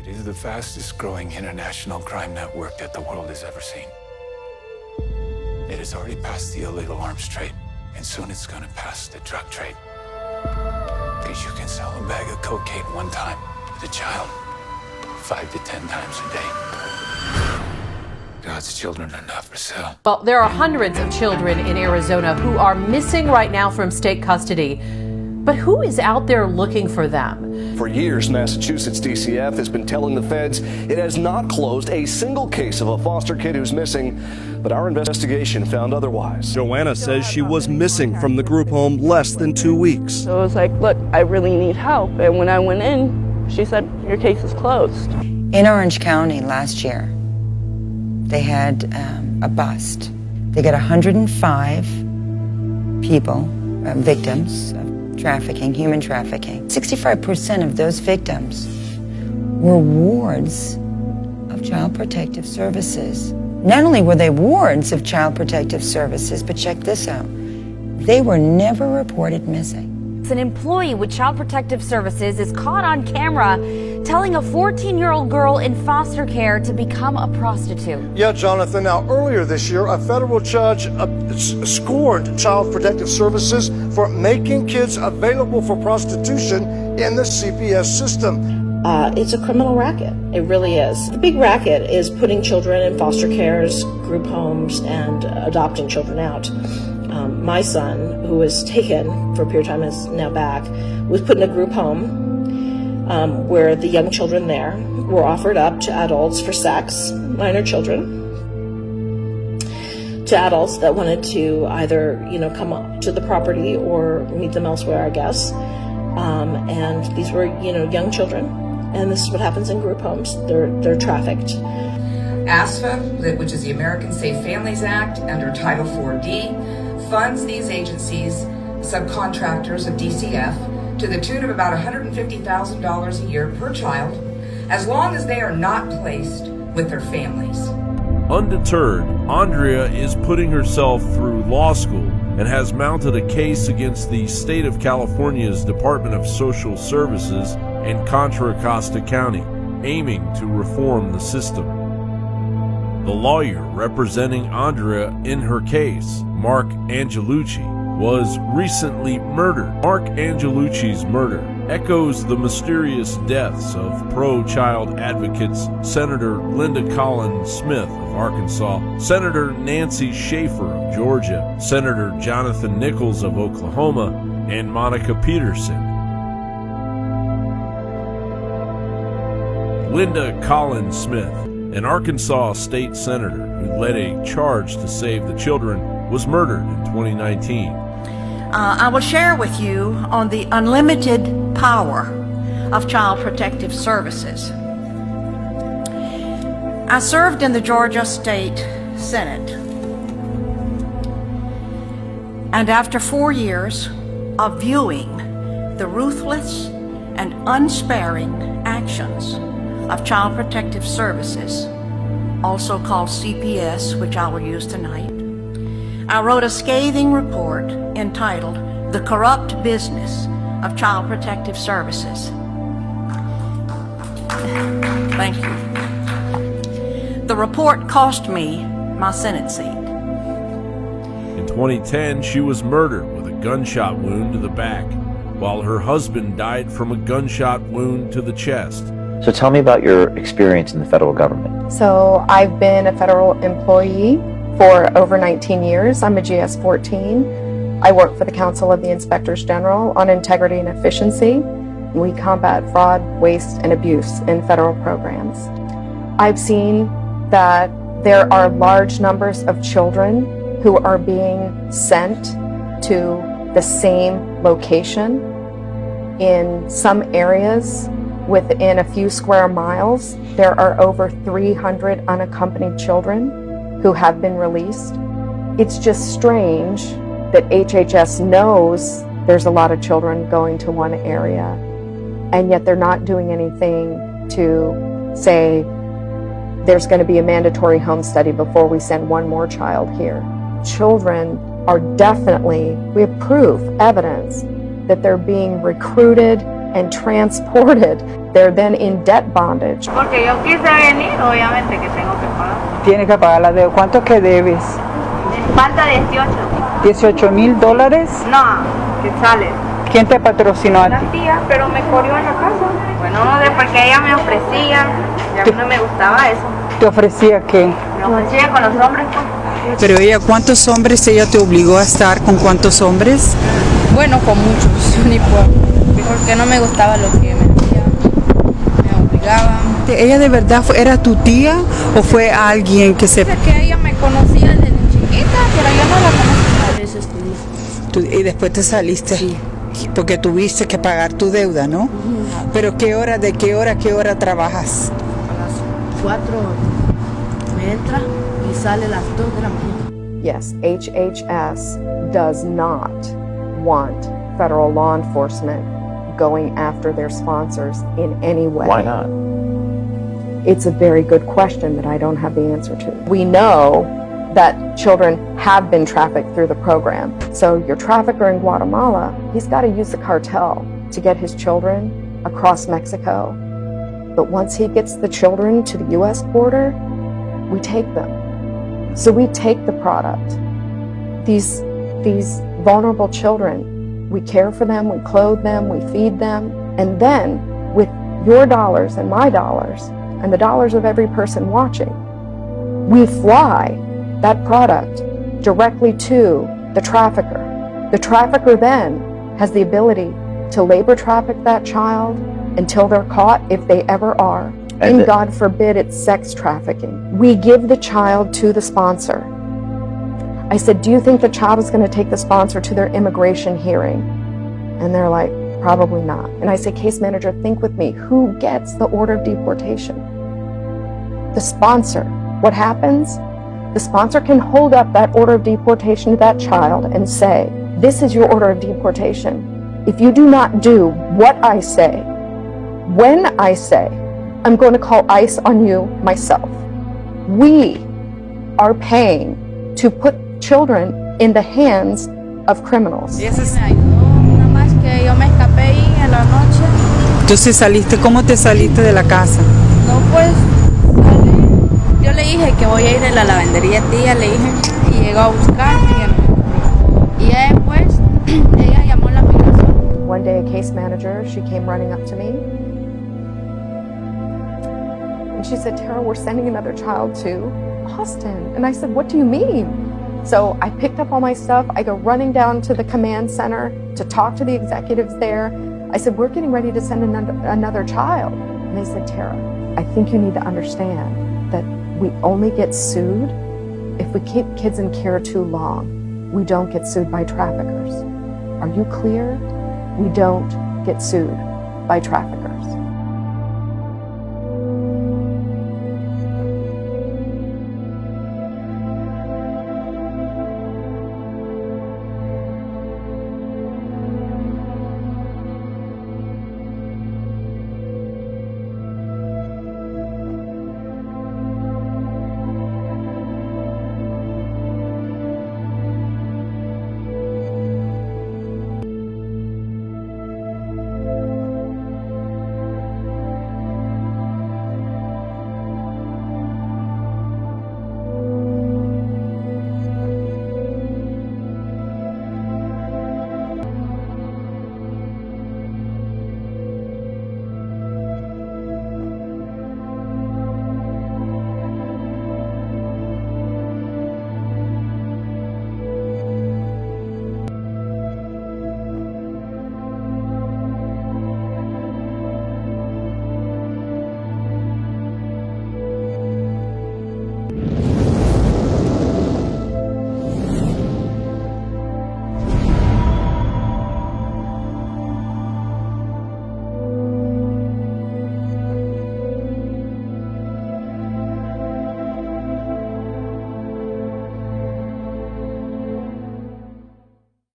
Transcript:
It is the fastest growing international crime network that the world has ever seen. It has already passed the illegal arms trade, and soon it's gonna pass the drug trade. Because you can sell a bag of cocaine one time to a child 5 to 10 times a day. God's children are not for sale. Well, there are hundreds of children in Arizona who are missing right now from state custody. But who is out there looking for them? For years, Massachusetts DCF has been telling the feds it has not closed a single case of a foster kid who's missing, but our investigation found otherwise. Joanna says she was missing from the group home less than 2 weeks. So I was like, look, I really need help. And when I went in, she said, your case is closed. In Orange County last year, they had a bust. They got 105 people, victims of trafficking, human trafficking. 65% of those victims were wards of Child Protective Services. Not only were they wards of Child Protective Services, but check this out, they were never reported missing. An employee with Child Protective Services is caught on camera telling a 14-year-old girl in foster care to become a prostitute. Yeah, Jonathan. Now, earlier this year, a federal judge scored Child Protective Services for making kids available for prostitution in the CPS system. It's a criminal racket. It really is. The big racket is putting children in foster cares, group homes, and adopting children out. My son, who was taken for a period of time, is now back, was put in a group home where the young children there were offered up to adults for sex, minor children, to adults that wanted to either, come up to the property or meet them elsewhere, I guess. And these were, young children. And this is what happens in group homes. They're trafficked. ASFA, which is the American Safe Families Act, under Title 4D, funds these agencies, subcontractors of DCF, to the tune of about $150,000 a year per child, as long as they are not placed with their families. Undeterred, Andrea is putting herself through law school and has mounted a case against the state of California's Department of Social Services and Contra Costa County, aiming to reform the system. The lawyer representing Andrea in her case, Mark Angelucci, was recently murdered. Mark Angelucci's murder echoes the mysterious deaths of pro-child advocates Senator Linda Collins Smith of Arkansas, Senator Nancy Schaefer of Georgia, Senator Jonathan Nichols of Oklahoma, and Monica Peterson. Linda Collins Smith, an Arkansas state senator who led a charge to save the children, was murdered in 2019. I will share with you on the unlimited power of Child Protective Services. I served in the Georgia State Senate, and after 4 years of viewing the ruthless and unsparing actions of Child Protective Services, also called CPS, which I will use tonight, I wrote a scathing report entitled "The Corrupt Business of Child Protective Services." Thank you. The report cost me my Senate seat. In 2010, she was murdered with a gunshot wound to the back, while her husband died from a gunshot wound to the chest. So tell me about your experience in the federal government. So I've been a federal employee for over 19 years. I'm a GS-14. I work for the Council of the Inspectors General on Integrity and Efficiency. We combat fraud, waste, and abuse in federal programs. I've seen that there are large numbers of children who are being sent to the same location in some areas. Within a few square miles, there are over 300 unaccompanied children who have been released. It's just strange that HHS knows there's a lot of children going to one area, and yet they're not doing anything to say there's going to be a mandatory home study before we send one more child here. Children are definitely, we have proof, evidence, that they're being recruited and transported. They're then in debt bondage. Porque yo quise venir, obviamente que tengo que pagar. Tiene que pagar la deuda. ¿Cuánto que debes? Falta 18. $18,000. No, que sale. ¿Quién te patrocinó a ti? La tía, pero me corrió en la casa. Bueno, no sé, porque ella me ofrecía y a mí no me gustaba eso. ¿Te ofrecía qué? Me ofrecía con los hombres, pues. Pero ella, ¿cuántos hombres ella te obligó a estar con cuántos hombres? Bueno, con muchos, ni puedo. Porque no me gustaba lo que me decía, me obligaban. ¿Ella de verdad era tu tía o fue alguien que se...? Que ella me conocía desde chiquita, pero yo no la conocía. Y después te saliste. Sí. Porque tuviste que pagar tu deuda, ¿no? Pero ¿de qué hora a qué hora trabajas? A las 4 me entra y sale a las 2 de la mañana. Yes, HHS does not want federal law enforcement going after their sponsors in any way. Why not? It's a very good question that I don't have the answer to. We know that children have been trafficked through the program. So your trafficker in Guatemala, he's got to use the cartel to get his children across Mexico. But once he gets the children to the US border, we take them. So we take the product. These vulnerable children, we care for them, we clothe them, we feed them, and then with your dollars and my dollars and the dollars of every person watching, we fly that product directly to the trafficker. The trafficker then has the ability to labor traffic that child until they're caught, if they ever are. And God forbid it's sex trafficking. We give the child to the sponsor. I said, do you think the child is going to take the sponsor to their immigration hearing? And they're like, probably not. And I say, case manager, think with me. Who gets the order of deportation? The sponsor. What happens? The sponsor can hold up that order of deportation to that child and say, this is your order of deportation. If you do not do what I say, when I say, I'm going to call ICE on you myself. We are paying to put children in the hands of criminals. Entonces saliste, ¿cómo te saliste de la casa? No, pues yo le dije que voy a ir a la lavandería tía, le dije, y llegó a buscar y después ella llamó a la migración. One day a case manager, she came running up to me and she said, Tara, we're sending another child to Austin. And I said, what do you mean? So I picked up all my stuff. I go running down to the command center to talk to the executives there. I said, we're getting ready to send another child. And they said, Tara, I think you need to understand that we only get sued if we keep kids in care too long. We don't get sued by traffickers. Are you clear? We don't get sued by traffickers.